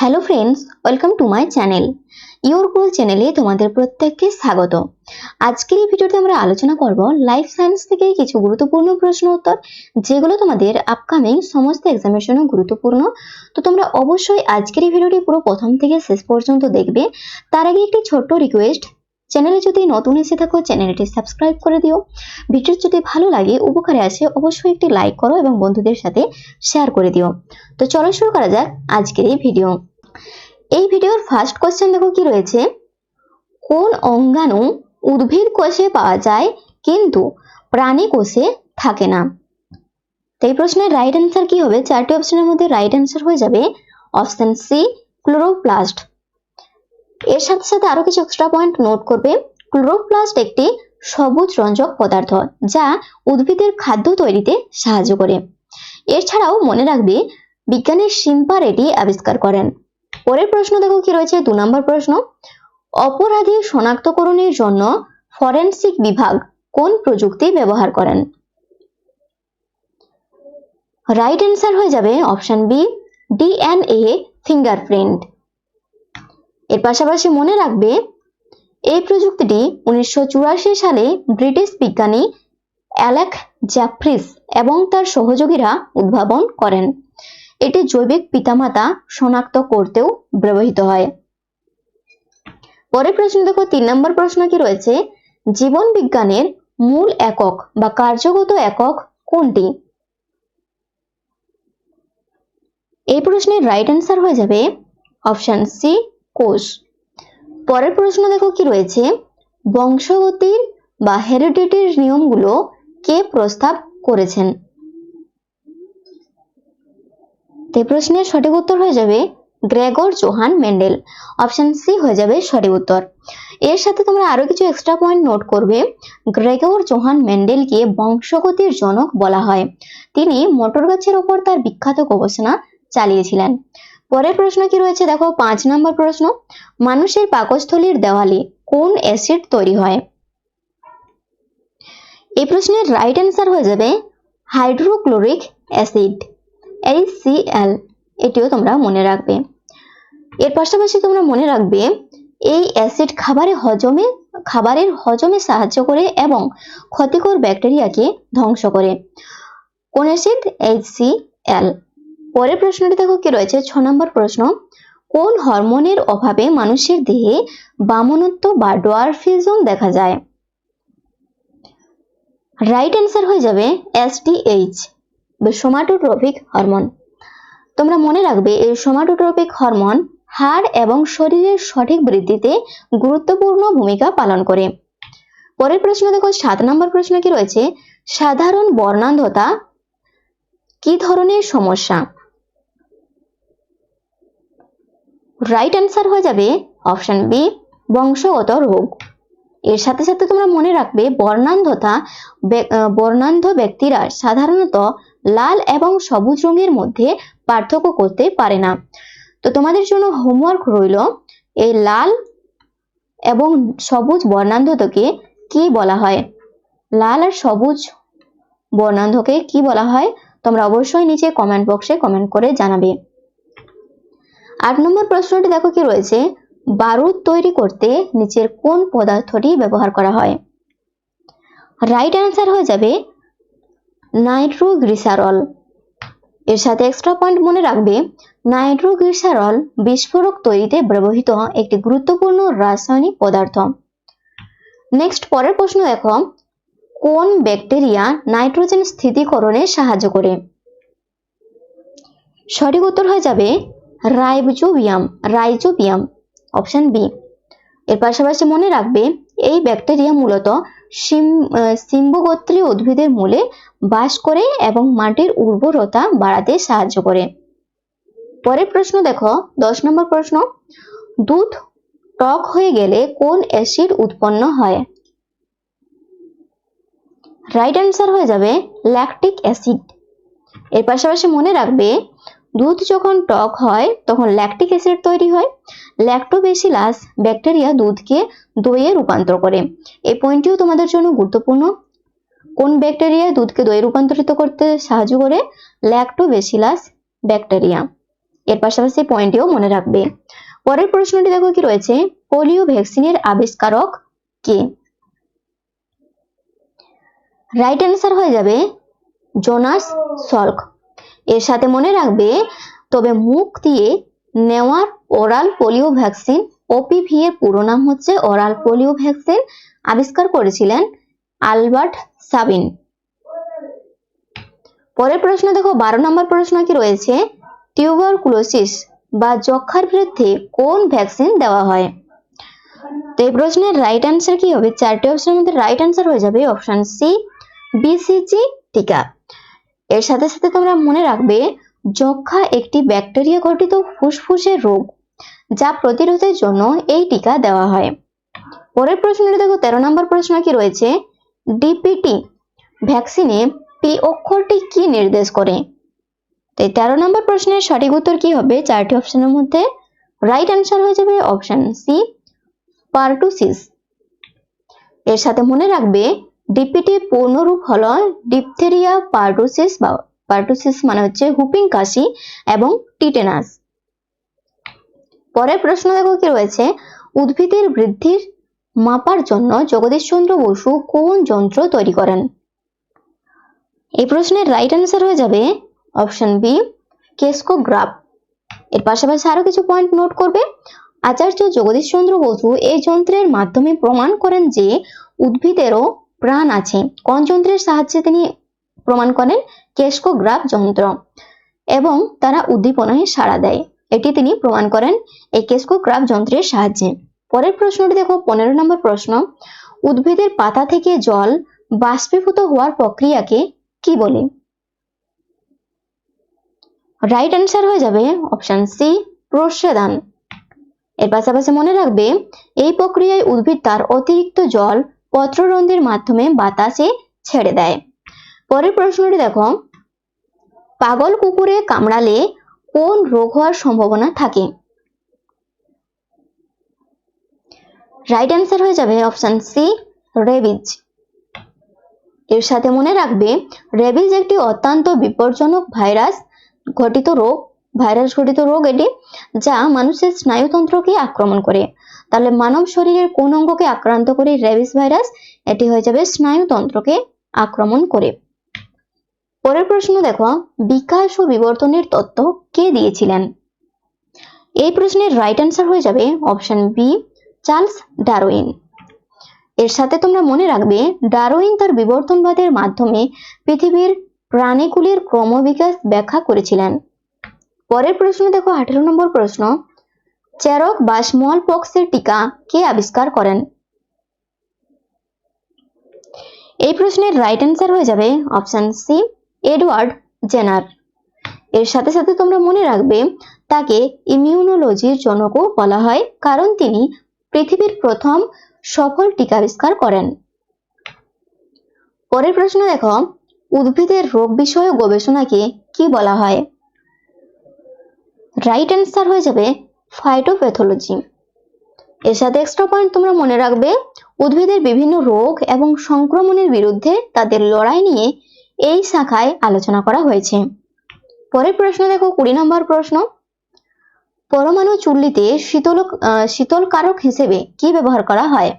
Hello friends, welcome to my channel. Your cool চ্যানেলে তোমাদের প্রত্যেককে স্বাগত। আজকের এই ভিডিওতে আমরা আলোচনা করব লাইফ সায়েন্স থেকে কিছু গুরুত্বপূর্ণ প্রশ্ন উত্তর, যেগুলো তোমাদের আপকামিং সমস্ত এক্সামের জন্য গুরুত্বপূর্ণ। তো তোমরা অবশ্যই আজকের এই ভিডিওটি পুরো প্রথম থেকে শেষ পর্যন্ত দেখবে। তার আগে একটি ছোট্ট রিকোয়েস্ট, চ্যানেলে যদি নতুন এসে থাকো চ্যানেলটি সাবস্ক্রাইব করে দিও। ভিডিও যদি ভালো লাগে, উপকারে আসে, অবশ্যই একটি লাইক করো এবং বন্ধুদের সাথে শেয়ার করে দিও। তো চলো শুরু করা যাক আজকের এই ভিডিও। এই ভিডিওর ফার্স্ট কোশ্চেন দেখো কি রয়েছে, কোন অঙ্গাণু উদ্ভিদ কোষে পাওয়া যায় কিন্তু প্রাণী কোষে থাকে না? তো এই প্রশ্নের রাইট অ্যান্সার কি হবে? চারটি অপশনের মধ্যে রাইট অ্যান্সার হয়ে যাবে অপশন সি, ক্লোরোপ্লাস্ট। এর সাথে সাথে আরো কিছু এক্সট্রা পয়েন্ট নোট করবে। ক্লোরোপ্লাস্ট একটি সবুজ রঞ্জক পদার্থ যা উদ্ভিদের খাদ্য তৈরিতে সাহায্য করে। এছাড়াও মনে রাখবে বিজ্ঞানী শিম্পা রেড্ডি আবিষ্কার করেন। পরের প্রশ্ন দেখো কি রয়েছে, 2 নম্বর প্রশ্ন, অপরাধী শনাক্তকরণের জন্য ফরেনসিক বিভাগ কোন প্রযুক্তি ব্যবহার করেন? রাইট অ্যান্সার হয়ে যাবে অপশন বি, ডিএনএ ফিঙ্গারপ্রিন্ট। এর পাশাপাশি মনে রাখবে এই প্রযুক্তিটি 1984 সালে ব্রিটিশ বিজ্ঞানী অ্যালেক জ্যাফ্রিস এবং তার সহযোগীরা উদ্ভাবন করেন। এটি জৈবিক পিতামাতা শনাক্ত করতেও ব্যবহৃত হয়। পরের প্রশ্ন দেখো 3 নম্বর প্রশ্ন কি রয়েছে, জীবন বিজ্ঞানের মূল একক বা কার্যগত একক কোনটি? এই প্রশ্নের রাইট অ্যান্সার হয়ে যাবে অপশন সি, কোষ। পরের প্রশ্ন দেখো কি রয়েছে, বংশগতির বা হেরিডিটির নিয়মগুলো কে প্রস্তাব করেছেন? এই প্রশ্নের সঠিক উত্তর হয়ে যাবে Gregor Johann Mendel. Option C হয়ে যাবে সঠিক উত্তর। এর সাথে তোমরা আরো কিছু এক্সট্রা পয়েন্ট নোট করবে। গ্রেগর জোহান মেন্ডেলকে বংশগতির জনক বলা হয়। তিনি মটর গাছের উপর তার বিখ্যাত গবেষণা চালিয়েছিলেন। পরের প্রশ্ন কি রয়েছে দেখো, 5 নম্বর প্রশ্ন, মানুষের পাকস্থলীর দেওয়ালে কোন অ্যাসিড তৈরি হয়? এই প্রশ্নের রাইট অ্যান্সার হয়ে যাবে হাইড্রোক্লোরিক অ্যাসিড, HCl। এটিও তোমরা মনে রাখবে। এর পাশাপাশি তোমরা মনে রাখবে এই অ্যাসিড খাবারের হজমে সাহায্য করে এবং ক্ষতিকর ব্যাকটেরিয়াকে ধ্বংস করে। কোন অ্যাসিড? HCl। পরের প্রশ্নটি দেখো কি রয়েছে, 6 নম্বর প্রশ্ন, কোন হরমোনের অভাবে মানুষের দেহে বামনত্ব বা ডোয়ার্ফিজম দেখা যায়? রাইট অ্যান্সার হয়ে যাবে STH, সোমাটোট্রপিক হরমোন। তোমরা মনে রাখবে এই সোমাটোট্রপিক হরমোন হাড় এবং শরীরের সঠিক বৃদ্ধিতে গুরুত্বপূর্ণ ভূমিকা পালন করে। পরের প্রশ্ন দেখো 7 নম্বর প্রশ্ন কি রয়েছে, সাধারণ বর্ণান্ধতা কি ধরনের সমস্যা? রাইট অ্যান্সার হয়ে যাবে অপশন বি, বংশগত রোগ। এর সাথে সাথে তোমরা মনে রাখবে বর্ণান্ধ ব্যক্তিরা সাধারণত লাল এবং সবুজ রঙের মধ্যে পার্থক্য করতে পারে না। তো তোমাদের জন্য হোমওয়ার্ক রইল, এই লাল এবং সবুজ বর্ণান্ধকে কি বলা হয়? লাল আর সবুজ বর্ণান্ধকে কি বলা হয়? তোমরা অবশ্যই নিচে কমেন্ট বক্সে কমেন্ট করে জানাবে। 8 নম্বর প্রশ্নটি দেখো কি রয়েছে, বারুদ তৈরি করতে নিচের কোন পদার্থটি ব্যবহার করা হয়? রাইট অ্যান্সার হয়ে যাবে নাইট্রোগ্লিসারল। এর সাথে এক্সট্রা পয়েন্ট মনে রাখবে, নাইট্রোগ্লিসারল বিস্ফোরক তৈরিতে ব্যবহৃত একটি গুরুত্বপূর্ণ রাসায়নিক পদার্থ। নেক্সট পরের প্রশ্ন দেখো, কোন ব্যাকটেরিয়া নাইট্রোজেন স্থিতিকরণে সাহায্য করে? সঠিক উত্তর হয়ে যাবে রাইজোবিয়াম, অপশন বি। এর পাশাপাশি মনে রাখবে এই ব্যাকটেরিয়া মূলত সিম্বগোত্রীয় উদ্ভিদের মূলে বাস করে এবং মাটির উর্বরতা বাড়াতে সাহায্য করে। পরের প্রশ্ন দেখো 10 নম্বর প্রশ্ন, দুধ টক হয়ে গেলে কোন অ্যাসিড উৎপন্ন হয়? রাইট অ্যান্সার হয়ে যাবে ল্যাকটিক অ্যাসিড। এর পাশাপাশি মনে রাখবে দুধ যখন টক হয় তখন ল্যাকটিক অ্যাসিড তৈরি হয়। ল্যাক্টোবেসিলাস ব্যাকটেরিয়া দুধকে দইয়ে রূপান্তর করে। এই পয়েন্টটিও তোমাদের জন্য গুরুত্বপূর্ণ। কোন ব্যাকটেরিয়া দুধকে দইয়ে রূপান্তরিত করতে সাহায্য করে? Lactobacillus bacteria. এর পাশাপাশি পয়েন্টটিও মনে রাখবে। পরের প্রশ্নটি দেখো কি রয়েছে, পোলিও ভ্যাকসিনের আবিষ্কারক কে? রাইট অ্যান্সার হয়ে যাবে জোনাস সল্ক। এর সাথে মনে রাখবে, তবে মুখ দিয়ে নেওয়ার ওরাল পোলিও ভ্যাকসিন ওপিভি এর পুরো নাম হচ্ছে ওরাল পোলিও ভ্যাকসিন, আবিষ্কার করেছিলেন আলবার্ট সাবিন। পরের প্রশ্ন দেখো 12 নম্বর প্রশ্ন কি রয়েছে, টিউবারকুলোসিস বা যক্ষার বিরুদ্ধে কোন ভ্যাকসিন দেওয়া হয়? তো এই প্রশ্নের রাইট অ্যান্সার কি হবে? চারটি অপশনের মধ্যে রাইট অ্যান্সার হয়ে যাবে অপশন সি বিসিজি টিকা। এর সাথে সাথে তোমরা মনে রাখবে, যক্ষা একটি ব্যাকটেরিয়া ঘটিত ফুসফুসের রোগ, যা প্রতিরোধের জন্য এই টিকা দেওয়া হয়। পরের প্রশ্নটি দেখো 13 নম্বর প্রশ্ন কি রয়েছে, ডিপিটি ভ্যাকসিনে পি অক্ষরটি কি নির্দেশ করে? তো 13 নম্বর প্রশ্নের সঠিক উত্তর কি হবে? চারটি অপশনের মধ্যে রাইট অ্যান্সার হয়ে যাবে অপশন সি পারটুসিস। এর সাথে মনে রাখবে, ডিপিটি পূর্ণরূপ হলো ডিপথেরিয়া পারটুসিস, বা পারটুসিস মানে হচ্ছে হুপিং কাশি এবং টিটেনাস। পরের প্রশ্ন দেখো কি রয়েছে, উদ্ভিদের বৃদ্ধির মাপার জন্য জগদীশচন্দ্র বসু কোন যন্ত্র তৈরি করেন? এই প্রশ্নের রাইট অ্যান্সার হয়ে যাবে অপশন বি কেসকোগ্রাফ। এর পাশাপাশি আরো কিছু পয়েন্ট নোট করবে। আচার্য জগদীশচন্দ্র বসু এই যন্ত্রের মাধ্যমে প্রমাণ করেন যে উদ্ভিদেরও প্রাণ আছে। কোন যন্ত্রের সাহায্যে তিনি প্রমাণ করেন? কেসকোগ্রাফ যন্ত্র, এবং তারা উদ্দীপনায় সাড়া দেয়, এটি তিনি প্রমাণ করেন এই কেসকোগ্রাফ যন্ত্রের সাহায্যে। পরের প্রশ্নটি দেখো 15 নম্বর প্রশ্ন, উদ্ভিদের পাতা থেকে জল বাষ্পীভূত হওয়ার প্রক্রিয়াকে কি বলে? রাইট অ্যান্সার হয়ে যাবে অপশন সি প্রস্বেদন। এর পাশাপাশি মনে রাখবে, এই প্রক্রিয়ায় উদ্ভিদ তার অতিরিক্ত জল পত্ররন্ধ্রের মাধ্যমে বাতাসে ছেড়ে দেয়। পরের প্রশ্নটি দেখো, পাগল কুকুরে কামড়ালে কোন রোগ হওয়ার সম্ভাবনা থাকে? রাইট অ্যান্সার হয়ে যাবে অপশন সি রেবিজ। এর সাথে মনে রাখবে, রেবিজ একটি অত্যন্ত বিপজ্জনক ভাইরাস ঘটিত রোগ এটি, যা মানুষের স্নায়ুতন্ত্রকে আক্রমণ করে। তাহলে মানব শরীরের কোন অঙ্গকে আক্রান্ত করে রেবিজ ভাইরাস? এটি হয়ে যাবে স্নায়ুতন্ত্রকে আক্রমণ করে। পরের প্রশ্ন দেখো, বিকাশ ও বিবর্তনের তত্ত্ব কে দিয়েছিলেন? এই প্রশ্নের রাইট অ্যান্সার হয়ে যাবে অপশন বি চার্লস ডারউইন। এর সাথে তোমরা মনে রাখবে, ডারউইন তার বিবর্তনবাদের মাধ্যমে পৃথিবীর প্রাণীগুলির ক্রমবিকাশ ব্যাখ্যা করেছিলেন। পরের প্রশ্ন দেখো 18 নম্বর প্রশ্ন, চেরক বা স্মল পক্সের টিকা কে আবিষ্কার করেন? এই প্রশ্নের রাইট অ্যান্সার হয়ে যাবে অপশন সি এডওয়ার্ড জেনার। এর সাথে সাথে তোমরা মনে রাখবে, তাকে ইমিউনোলজির জনকও বলা হয়, কারণ তিনি পৃথিবীর প্রথম সফল টিকা আবিষ্কার করেন। পরের প্রশ্ন দেখো, উদ্ভিদের রোগ বিষয়ক গবেষণাকে কি বলা হয়? রাইট অ্যান্সার হয়ে যাবে ফাইটোপ্যাথোলজি। এর সাথে এক্সট্রা পয়েন্ট তোমরা মনে রাখবে, উদ্ভিদের বিভিন্ন রোগ এবং সংক্রমণের বিরুদ্ধে তাদের লড়াই নিয়ে এই শাখায় আলোচনা করা হয়েছে। পরের প্রশ্ন দেখো 20 নম্বর প্রশ্ন, পরমাণু চুল্লিতে শীতলকারক হিসেবে কি ব্যবহার করা হয়?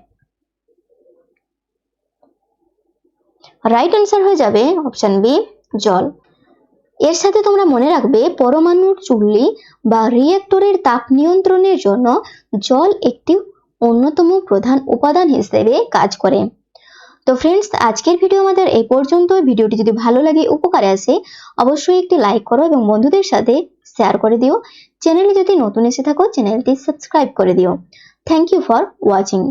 রাইট অ্যান্সার হয়ে যাবে অপশন বি জল। এর সাথে তোমরা মনে রাখবে, পরমাণুর চুল্লি বা রিঅ্যাক্টরের তাপ নিয়ন্ত্রণের জন্য জল একটি অন্যতম প্রধান উপাদান হিসেবে কাজ করে। তো ফ্রেন্ডস, আজকের ভিডিও আমাদের এই পর্যন্ত। ভিডিওটি যদি ভালো লাগে, উপকারে আসে, অবশ্যই একটি লাইক করো এবং বন্ধুদের সাথে শেয়ার করে দিও। চ্যানেলে যদি নতুন এসে থাকো, চ্যানেলটি সাবস্ক্রাইব করে দিও। Thank you for watching.